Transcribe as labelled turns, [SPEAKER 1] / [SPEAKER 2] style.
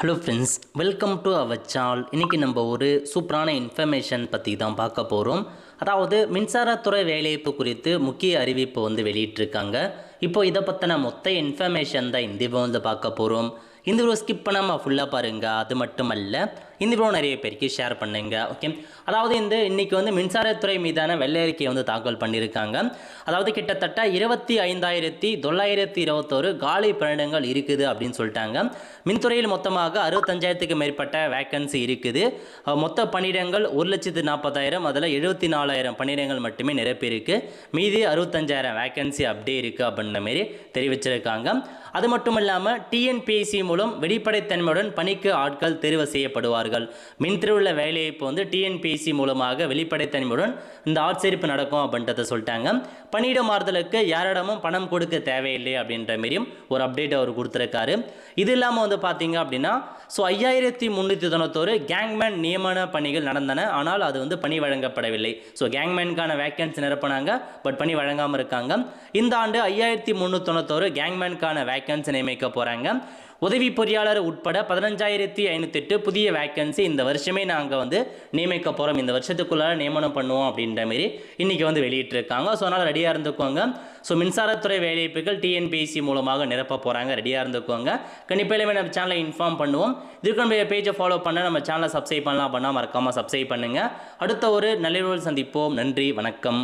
[SPEAKER 1] Hello friends, welcome to our channel. இன்றைக்கி நம்ம ஒரு சூப்பரான இன்ஃபர்மேஷன் பற்றி தான் பார்க்க போகிறோம். அதாவது மின்சாரத்துறை வேலைவாய்ப்பு குறித்து முக்கிய அறிவிப்பு வெளியிட்டிருக்காங்க. இப்போ இதை பற்றின மொத்த இன்ஃபர்மேஷன் தான் இந்த வீடியோ பார்க்க போகிறோம். இந்த வீடியோ ஸ்கிப் பண்ணாமல் ஃபுல்லாக பாருங்கள். அது மட்டும் அல்ல, இந்த வீடியோ நிறைய பேருக்கு ஷேர் பண்ணுங்க. ஓகே, அதாவது இன்றைக்கி மின்சாரத்துறை மீதான வெள்ளை அறிக்கையை தாக்கல் பண்ணியிருக்காங்க. அதாவது கிட்டத்தட்ட 25,921 காலி பணியிடங்கள் இருக்குது அப்படின்னு சொல்லிட்டாங்க. மின்துறையில் மொத்தமாக 65,000க்கு மேற்பட்ட வேக்கன்சி இருக்குது. மொத்த பணியிடங்கள் 1,40,000, அதில் 74,000 பணியிடங்கள் மட்டுமே நிரப்பியிருக்கு. மீதி 65,000 வேக்கன்சி அப்படியே இருக்குது அப்படின்ற மாரி தெரிவிச்சிருக்காங்க. அது மட்டும் இல்லாமல் டிஎன்பிஎஸ்சி மூலம் வெளிப்படைத்தன்மையுடன் பணிக்கு ஆட்கள் தேர்வு செய்யப்படுவார்கள். மின்துறையுள்ள வேலைவாய்ப்பு டிஎன்பிஎஸ்சி மூலமாக வெளிப்படைத்தன்மையுடன் இந்த ஆட்சேர்ப்பு நடக்கும் அப்படின்றத சொல்லிட்டாங்க. பணியிட மாறுதலுக்கு யாரிடமும் பணம் கொடுக்க தேவையில்லை அப்படின்ற மாரியும் ஒரு அப்டேட் அவர் கொடுத்துருக்காரு. இது இல்லாமல் பார்த்தீங்க அப்படின்னா 5,391 கேங்மேன் நியமன பணிகள் நடந்தன. ஆனால் அது பணி வழங்கப்படவில்லை. கேங்மேனுக்கான வேக்கன்சி நிரப்பினாங்க, பட் பணி வழங்காமல் இருக்காங்க. இந்த ஆண்டு 5,391 கேங்மேனுக்கான வேக்கன்சி நியமிக்க போகிறாங்க. உதவி பொறியாளர் உட்பட 15,508 புதிய வேக்கன்சி இந்த வருஷமே நாங்கள் நியமிக்க போகிறோம், இந்த வருஷத்துக்குள்ளார நியமனம் பண்ணுவோம் அப்படின்ற மாரி இன்றைக்கி வெளியிட்டிருக்காங்க. ஸோ அதனால் ரெடியாக இருந்துக்கோங்க. ஸோ மின்சாரத்துறை வேலைவாய்ப்புகள் டிஎன்பிஎஸ்சி மூலமாக நிரப்ப போகிறாங்க, ரெடியாக இருந்துக்கோங்க. கண்டிப்பாக நம்ம சேனலை இன்ஃபார்ம் பண்ணுவோம். இதுக்கு நம்ம பேஜை ஃபாலோ பண்ண நம்ம சேனலை சப்ஸ்கிரைப் பண்ணலாம், பண்ணால் மறக்காமல் சப்ஸ்கிரைப் பண்ணுங்கள். அடுத்த ஒரு நல்ல சந்திப்போம். நன்றி, வணக்கம்.